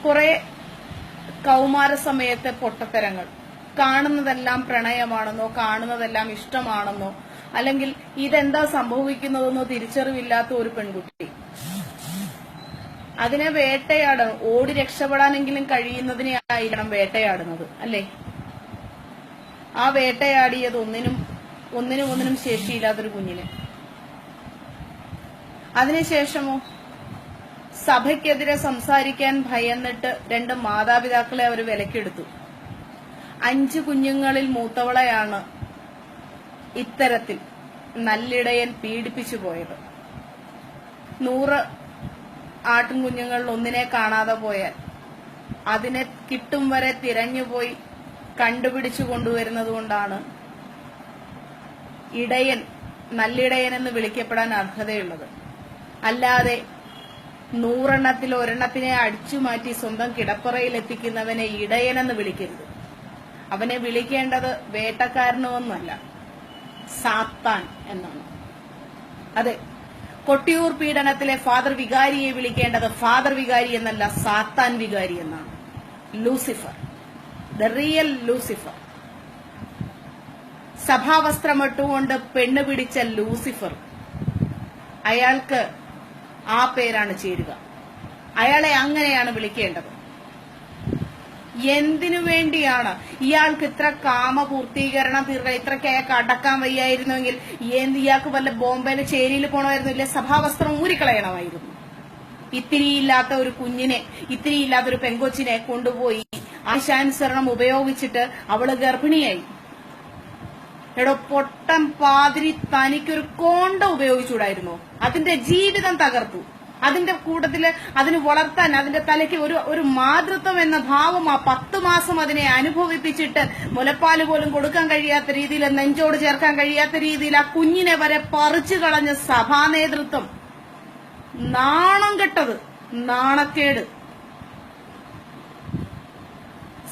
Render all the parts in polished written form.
കുറെ കൗമാര സമയത്തെ പൊട്ടത്തരങ്ങൾ, കാണുന്നതെല്ലാം പ്രണയമാണെന്നോ കാണുന്നതെല്ലാം ഇഷ്ടമാണെന്നോ അല്ലെങ്കിൽ ഇതെന്താ സംഭവിക്കുന്നതെന്നോ തിരിച്ചറിവില്ലാത്ത ഒരു പെൺകുട്ടി അതിനെ വേട്ടയാടണം. ഓടി രക്ഷപ്പെടാനെങ്കിലും കഴിയുന്നതിനെ ആയിരിക്കണം വേട്ടയാടുന്നത്, അല്ലേ? ആ വേട്ടയാടിയത് ഒന്നിനും ശേഷിയില്ലാത്തൊരു കുഞ്ഞിനെ. അതിനുശേഷമോ സഭയ്ക്കെതിരെ സംസാരിക്കാൻ ഭയന്നിട്ട് 2 മാതാപിതാക്കളെ അവർ വിലക്കെടുത്തു. 5 കുഞ്ഞുങ്ങളിൽ മൂത്തവളെയാണ് ഇത്തരത്തിൽ നല്ലിടയൻ പീഡിപ്പിച്ചു പോയത്. 100 ആട്ടിൻകുഞ്ഞുങ്ങളിൽ ഒന്നിനെ കാണാതെ പോയാൽ അതിനെ കിട്ടും വരെ തിരഞ്ഞുപോയി കണ്ടുപിടിച്ചു കൊണ്ടുവരുന്നത് കൊണ്ടാണ് നല്ലിടയൻ എന്ന് വിളിക്കപ്പെടാൻ അർഹതയുള്ളത്. അല്ലാതെ 100 എണ്ണത്തിൽ 1 എണ്ണത്തിനെ അടിച്ചു മാറ്റി സ്വന്തം കിടപ്പറയിൽ എത്തിക്കുന്നവനെ ഇടയനെന്ന് വിളിക്കരുത്. അവനെ വിളിക്കേണ്ടത് വേട്ടക്കാരനൊന്നല്ല, സാത്താൻ എന്നാണ്. അതെ, കൊട്ടിയൂർ പീഡനത്തിലെ ഫാദർ വികാരിയെ വിളിക്കേണ്ടത് ഫാദർ വികാരി എന്നല്ല, സാത്താൻ വികാരി എന്നാണ്. Lucifer, the real Lucifer. സഭാവസ്ത്രമിട്ടുകൊണ്ട് പെണ്ണ് പിടിച്ച ലൂസിഫർ, അയാൾക്ക് ആ പേരാണ് ചേരുക. അയാളെ അങ്ങനെയാണ് വിളിക്കേണ്ടത്. എന്തിനു വേണ്ടിയാണ് ഇയാൾക്ക് ഇത്ര കാമപൂർത്തീകരണം തീർക്കാൻ? ഇത്രയ്ക്ക് അയാൾക്ക് അടക്കാൻ വയ്യായിരുന്നുവെങ്കിൽ ഇയാൾക്ക് വല്ല ബോംബെയിലെ ചേരിയിൽ പോകണമായിരുന്നു, ഇല്ല സഭാവസ്ത്രം ഊരിക്കളയണമായിരുന്നു. ഇത്തിരിയില്ലാത്ത ഒരു കുഞ്ഞിനെ, ഇത്തിരിയില്ലാത്ത ഒരു പെങ്കൊച്ചിനെ കൊണ്ടുപോയി ആശാനുസരണം ഉപയോഗിച്ചിട്ട് അവള് ഗർഭിണിയായി. എടോ പൊട്ടം പാതിരി, തനിക്കൊരു കോണ്ട ഉപയോഗിച്ചുകൂടായിരുന്നോ? അതിന്റെ ജീവിതം തകർത്തു. അതിന്റെ കൂട്ടത്തില് അതിന് വളർത്താൻ അതിന്റെ തലയ്ക്ക് ഒരു മാതൃത്വം എന്ന ഭാവം ആ 10 മാസം അതിനെ അനുഭവിപ്പിച്ചിട്ട് മുലപ്പാല് പോലും കൊടുക്കാൻ കഴിയാത്ത രീതിയിൽ, നെഞ്ചോട് ചേർക്കാൻ കഴിയാത്ത രീതിയിൽ ആ കുഞ്ഞിനെ വരെ പറിച്ചു കളഞ്ഞ സഭാ നേതൃത്വം. നാണം കെട്ടത്, നാണക്കേട്.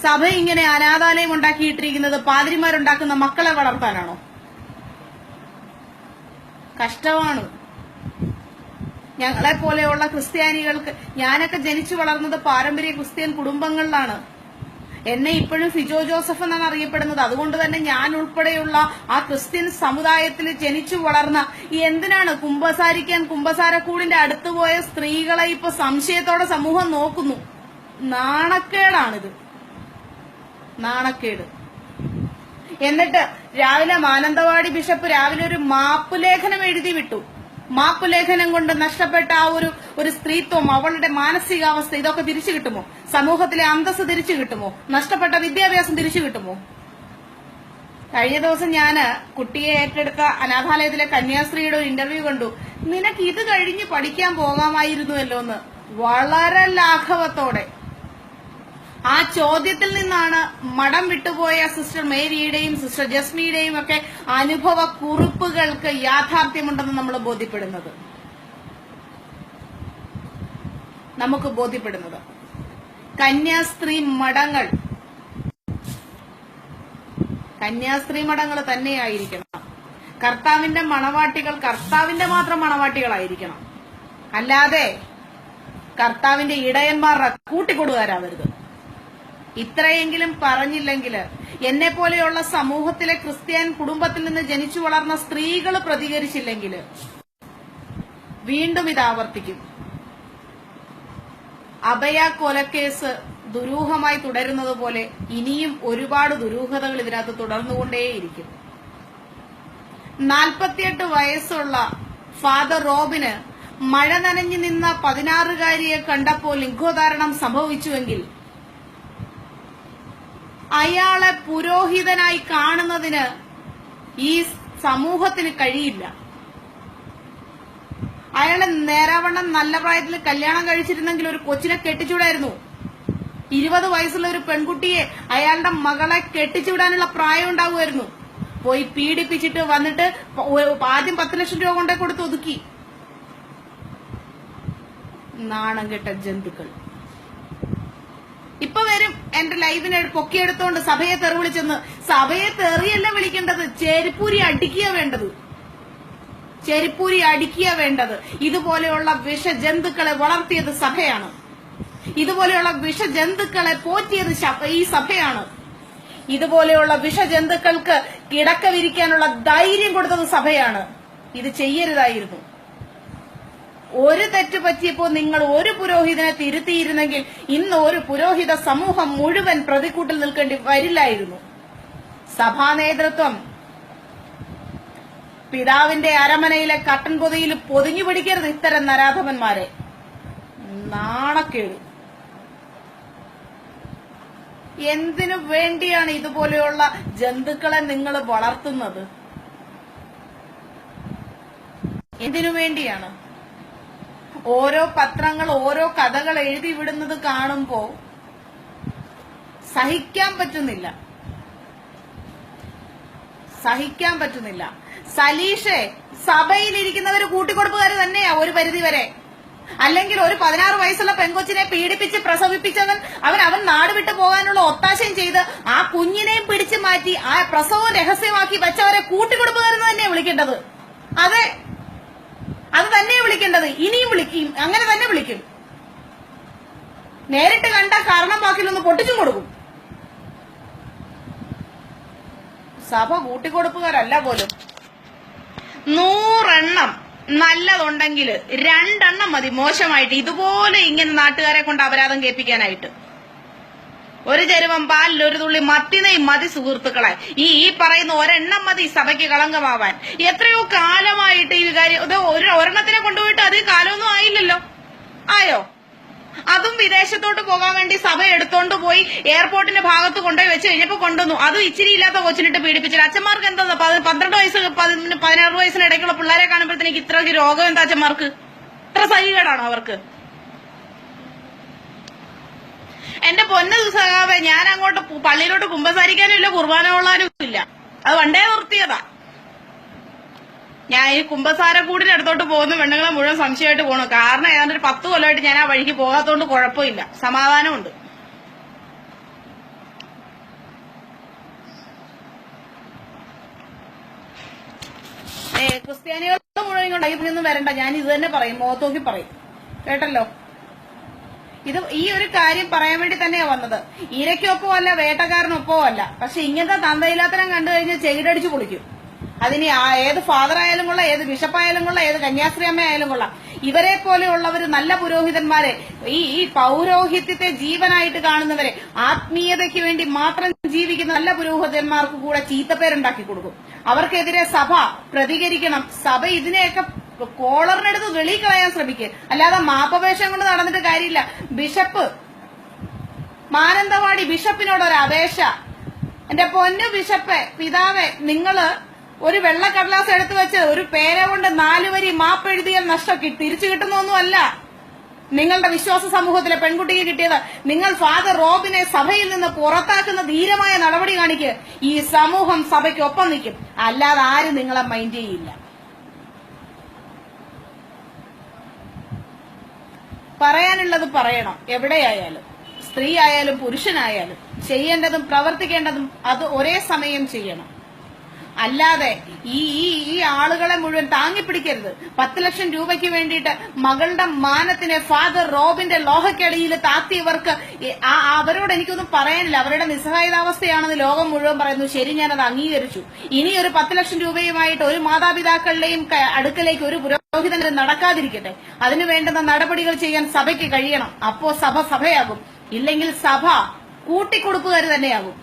സഭ ഇങ്ങനെ അനാഥാലയം ഉണ്ടാക്കിയിട്ടിരിക്കുന്നത് പാതിരിമാരുണ്ടാക്കുന്ന മക്കളെ വളർത്താനാണോ? കഷ്ടമാണ്. ഞങ്ങളെ പോലെയുള്ള ക്രിസ്ത്യാനികൾക്ക്, ഞാനൊക്കെ ജനിച്ചു വളർന്നത് പാരമ്പര്യ ക്രിസ്ത്യൻ കുടുംബങ്ങളിലാണ്. എന്നെ ഇപ്പോഴും ഫിജോ ജോസഫ് എന്നാണ് അറിയപ്പെടുന്നത്. അതുകൊണ്ട് തന്നെ ഞാൻ ഉൾപ്പെടെയുള്ള ആ ക്രിസ്ത്യൻ സമുദായത്തിൽ ജനിച്ചു വളർന്ന എന്തിനാണ് കുമ്പസാരക്കൂടിന്റെ അടുത്ത് പോയ സ്ത്രീകളെ ഇപ്പൊ സംശയത്തോടെ സമൂഹം നോക്കുന്നു. നാണക്കേടാണിത്, നാണക്കേട്. എന്നിട്ട് രാവിലെ മാനന്തവാടി ബിഷപ്പ് രാവിലെ ഒരു മാപ്പ് ലേഖനം എഴുതി വിട്ടു. മാപ്പ് ലേഖനം കൊണ്ട് നഷ്ടപ്പെട്ട ആ ഒരു സ്ത്രീത്വം, അവളുടെ മാനസികാവസ്ഥ, ഇതൊക്കെ തിരിച്ചു കിട്ടുമോ? സമൂഹത്തിലെ അന്തസ്സ് തിരിച്ചു കിട്ടുമോ? നഷ്ടപ്പെട്ട വിദ്യാഭ്യാസം തിരിച്ചു കിട്ടുമോ? കഴിഞ്ഞ ദിവസം ഞാന് കുട്ടിയെ ഏറ്റെടുത്ത അനാഥാലയത്തിലെ കന്യാസ്ത്രീയുടെ ഒരു ഇന്റർവ്യൂ കണ്ടു. നിനക്ക് ഇത് കഴിഞ്ഞ് പഠിക്കാൻ പോകാമായിരുന്നുവല്ലോ എന്ന് വളരെ ലാഘവത്തോടെ. ആ ചോദ്യത്തിൽ നിന്നാണ് മഠം വിട്ടുപോയ സിസ്റ്റർ മേരിയുടെയും സിസ്റ്റർ ജസ്മിയുടെയും ഒക്കെ അനുഭവ കുറിപ്പുകൾക്ക് യാഥാർത്ഥ്യമുണ്ടെന്ന് നമ്മൾ ബോധ്യപ്പെടുന്നത്. കന്യാസ്ത്രീ മഠങ്ങൾ തന്നെയായിരിക്കണം. കർത്താവിന്റെ മണവാട്ടികൾ കർത്താവിന്റെ മാത്രം മണവാട്ടികളായിരിക്കണം. അല്ലാതെ കർത്താവിന്റെ ഇടയന്മാരുടെ കൂട്ടിക്കൊടുകാരാവരുത്. ഇത്രയെങ്കിലും പറഞ്ഞില്ലെങ്കിൽ, എന്നെ പോലെയുള്ള സമൂഹത്തിലെ ക്രിസ്ത്യൻ കുടുംബത്തിൽ നിന്ന് ജനിച്ചു വളർന്ന സ്ത്രീകൾ പ്രതികരിച്ചില്ലെങ്കിൽ വീണ്ടും ഇത് ആവർത്തിക്കും. അഭയ കൊലക്കേസ് ദുരൂഹമായി തുടരുന്നത് പോലെ ഇനിയും ഒരുപാട് ദുരൂഹതകൾ ഇതിനകത്ത് തുടർന്നുകൊണ്ടേയിരിക്കും. 48 വയസ്സുള്ള ഫാദർ റോബിന് മഴ നനഞ്ഞു നിന്ന 16-കാരിയെ കണ്ടപ്പോൾ ലിംഗോധാരണം സംഭവിച്ചുവെങ്കിൽ അയാളെ പുരോഹിതനായി കാണുന്നതിന് ഈ സമൂഹത്തിന് കഴിയില്ല. അയാളെ നേരാവണ്ണം നല്ല പ്രായത്തിൽ കല്യാണം കഴിച്ചിരുന്നെങ്കിൽ ഒരു കൊച്ചിനെ കെട്ടിച്ചുവിടായിരുന്നു. 20 വയസ്സുള്ള ഒരു പെൺകുട്ടിയെ അയാളുടെ മകളെ കെട്ടിച്ചുവിടാനുള്ള പ്രായം ഉണ്ടാവുമായിരുന്നു. പോയി പീഡിപ്പിച്ചിട്ട് വന്നിട്ട് ആദ്യം 10 ലക്ഷം രൂപ കൊണ്ടേ കൊടുത്ത് ഒതുക്കി. നാണം കെട്ട ജന്തുക്കൾ. ഇപ്പൊ വരും എന്റെ ലൈവിനെ പൊക്കിയെടുത്തോണ്ട് സഭയെ തെറി വിളിച്ചെന്ന്. സഭയെ തെറിയല്ല വിളിക്കേണ്ടത്, ചെരിപ്പൂരി അടിക്കുക വേണ്ടത്. ഇതുപോലെയുള്ള വിഷജന്തുക്കളെ വളർത്തിയത് സഭയാണ്. ഇതുപോലെയുള്ള വിഷജന്തുക്കളെ പോറ്റിയത് ഈ സഭയാണ്. ഇതുപോലെയുള്ള വിഷജന്തുക്കൾക്ക് കിടക്ക വിരിക്കാനുള്ള ധൈര്യം കൊടുത്തത് സഭയാണ്. ഇത് ചെയ്യരുതായിരുന്നു. ഒരു തെറ്റ് പറ്റിയപ്പോ നിങ്ങൾ ഒരു പുരോഹിതനെ തിരുത്തിയിരുന്നെങ്കിൽ ഇന്ന് ഒരു പുരോഹിത സമൂഹം മുഴുവൻ പ്രതിക്കൂട്ടിൽ നിൽക്കേണ്ടി വരില്ലായിരുന്നു. സഭാ നേതൃത്വം പിതാവിന്റെ അരമനയിലെ കട്ടൻ പൊതിയിൽ പൊതിഞ്ഞു പിടിക്കരുത് ഇത്തരം നരാധമന്മാരെ. നാണക്കേട്. എന്തിനു വേണ്ടിയാണ് ഇതുപോലെയുള്ള ജന്തുക്കളെ നിങ്ങൾ വളർത്തുന്നത്? എന്തിനു വേണ്ടിയാണ്? ഓരോ പത്രങ്ങൾ ഓരോ കഥകൾ എഴുതി വിടുന്നത് കാണുമ്പോ സഹിക്കാൻ പറ്റുന്നില്ല. സലീഷെ, സഭയിലിരിക്കുന്നവര് കൂട്ടിക്കൊടുപ്പുകാർ തന്നെയാ ഒരു പരിധി വരെ. അല്ലെങ്കിൽ ഒരു 16 വയസ്സുള്ള പെൺകൊച്ചിനെ പീഡിപ്പിച്ച് പ്രസവിപ്പിച്ചവൻ അവൻ നാട് വിട്ടു പോകാനുള്ള ഒത്താശയും ചെയ്ത് ആ കുഞ്ഞിനെയും പിടിച്ചു മാറ്റി ആ പ്രസവം രഹസ്യമാക്കി വെച്ചവരെ കൂട്ടിക്കൊടുപ്പുകാരെന്ന് തന്നെയാ വിളിക്കേണ്ടത്. അതെ, അത് തന്നെയാ വിളിക്കേണ്ടത്. ഇനിയും വിളിക്കും, അങ്ങനെ തന്നെ വിളിക്കും. നേരിട്ട് കണ്ട കാരണം ബാക്കിലൊന്ന് പൊട്ടിച്ചും കൊടുക്കും. സഭ കൂട്ടിക്കൊടുപ്പുകാരല്ല പോലും. 100 എണ്ണം നല്ലതുണ്ടെങ്കിൽ 2 എണ്ണം മതി മോശമായിട്ട് ഇതുപോലെ ഇങ്ങനെ നാട്ടുകാരെ കൊണ്ട് അപരാധം കേൾപ്പിക്കാനായിട്ട്. ഒരു ചരുവം പാലിൽ ഒരു തുള്ളി മത്തിനെയും മതി സുഹൃത്തുക്കളെ. ഈ പറയുന്ന ഒരെണ്ണം മതി സഭയ്ക്ക് കളങ്കമാവാൻ. എത്രയോ കാലമായിട്ട് ഈ കാര്യം ഒരെണ്ണത്തിനെ കൊണ്ടുപോയിട്ട് അത് കാലമൊന്നും ആയില്ലല്ലോ. ആയോ? അതും വിദേശത്തോട്ട് പോകാൻ വേണ്ടി സഭ എടുത്തോണ്ട് പോയി എയർപോർട്ടിന്റെ ഭാഗത്ത് കൊണ്ടുപോയി വെച്ച് കഴിഞ്ഞപ്പോ കൊണ്ടുവന്നു. അതും ഇച്ചിരി ഇല്ലാത്ത കൊച്ചിനിട്ട് പീഡിപ്പിച്ചില്ല. അച്ഛന്മാർക്ക് എന്താ 12 വയസ്സ് 16 വയസ്സിനിടയ്ക്കുള്ള പിള്ളേരെ കാണുമ്പോഴത്തേക്ക് ഇത്ര രോഗം എന്താ അച്ഛന്മാർക്ക്? ഇത്ര സഹികേടാണോ അവർക്ക്? എന്റെ പൊന്ന സഖാവേ, ഞാൻ അങ്ങോട്ട് പള്ളിയിലോട്ട് കുമ്പസാരിക്കാനും ഇല്ല, കുർബാന കൊള്ളാനും ഇല്ല. അത് വണ്ടേ നിർത്തിയതാ. ഞാൻ ഈ കുമ്പസാരക്കൂടിന്റെ അടുത്തോട്ട് പോകുന്ന പെണ്ണുങ്ങളെ മുഴുവൻ സംശയമായിട്ട് പോകണം. കാരണം ഏതാണ്ട് ഒരു 10 കൊല്ലമായിട്ട് ഞാൻ ആ വഴിക്ക് പോകാത്തോണ്ട് കുഴപ്പമില്ല, സമാധാനമുണ്ട്. ക്രിസ്ത്യാനികളുടെ മുഴുവൻ ഇങ്ങോട്ടൊന്നും വരണ്ട. ഞാൻ ഇത് തന്നെ പറയും, മുഖത്തോക്കി പറയും. കേട്ടല്ലോ? ഈ ഒരു കാര്യം പറയാൻ വേണ്ടി തന്നെയാ വന്നത്. ഇരയ്ക്കൊപ്പോ അല്ല, വേട്ടക്കാരനൊപ്പോ അല്ല. പക്ഷെ ഇങ്ങനത്തെ തന്തയില്ലാത്തരം കണ്ടു കഴിഞ്ഞാൽ ചെകിടടിച്ചു പൊളിക്കും. അതിന് ഏത് ഫാദർ ആയാലും കൊള്ളാം, ഏത് ബിഷപ്പായാലും കൊള്ളാം, ഏത് കന്യാസ്ത്രീ അമ്മ ആയാലും കൊള്ളാം. ഇവരെ പോലെയുള്ളവര് നല്ല പുരോഹിതന്മാരെ, ഈ പൗരോഹിത്യത്തെ ജീവനായിട്ട് കാണുന്നവരെ, ആത്മീയതയ്ക്ക് വേണ്ടി മാത്രം ജീവിക്കുന്ന നല്ല പുരോഹിതന്മാർക്ക് കൂടെ ചീത്തപ്പേരുണ്ടാക്കി കൊടുക്കും. അവർക്കെതിരെ സഭ പ്രതികരിക്കണം. സഭ ഇതിനെയൊക്കെ കോളറിനെടുത്ത് വെളി കളയാൻ ശ്രമിക്കുക. അല്ലാതെ മാപ്പവേഷം കൊണ്ട് നടന്നിട്ട് കാര്യമില്ല. ബിഷപ്പ് മാനന്തവാടി ബിഷപ്പിനോടൊരു അപേക്ഷ. എന്റെ പൊന്നു ബിഷപ്പെ, പിതാവെ, നിങ്ങള് ഒരു വെള്ളക്കടലാസ് എടുത്തു വെച്ച് ഒരു പേന കൊണ്ട് 4 വരി മാപ്പ് എഴുതിയാൽ നഷ്ടം തിരിച്ചു കിട്ടുന്നൊന്നുമല്ല. നിങ്ങളുടെ വിശ്വാസ സമൂഹത്തിലെ പെൺകുട്ടിക്ക് കിട്ടിയത്. നിങ്ങൾ ഫാദർ റോബിനെ സഭയിൽ നിന്ന് പുറത്താക്കുന്ന ധീരമായ നടപടി കാണിക്കുക. ഈ സമൂഹം സഭയ്ക്കൊപ്പം നിൽക്കും. അല്ലാതെ ആരും നിങ്ങളെ മൈൻഡ് ചെയ്യില്ല. പറയാനുള്ളത് പറയണം. എവിടെയായാലും, സ്ത്രീ ആയാലും പുരുഷനായാലും ചെയ്യേണ്ടതും പ്രവർത്തിക്കേണ്ടതും അത് ഒരേ സമയം ചെയ്യണം. അല്ലാതെ ഈ ആളുകളെ മുഴുവൻ താങ്ങിപ്പിടിക്കരുത്. 10 ലക്ഷം രൂപയ്ക്ക് വേണ്ടിയിട്ട് മകളുടെ മാനത്തിനെ ഫാദർ റോബിന്റെ ലോഹക്കടിയിൽ താത്തിയവർക്ക് അവരോട് എനിക്കൊന്നും പറയാനില്ല. അവരുടെ നിസ്സഹായതാവസ്ഥയാണെന്ന് ലോകം മുഴുവൻ പറയുന്നു. ശരി, ഞാനത് അംഗീകരിച്ചു. ഇനി ഒരു 10 ലക്ഷം രൂപയുമായിട്ട് ഒരു മാതാപിതാക്കളുടെയും അടുക്കലേക്ക് ഒരു പുരോഹിതൻ നടക്കാതിരിക്കട്ടെ. അതിനു വേണ്ടുന്ന നടപടികൾ ചെയ്യാൻ സഭയ്ക്ക് കഴിയണം. അപ്പോ സഭ സഭയാകും. ഇല്ലെങ്കിൽ സഭ കൂട്ടിക്കൊടുപ്പുകാർ തന്നെയാകും.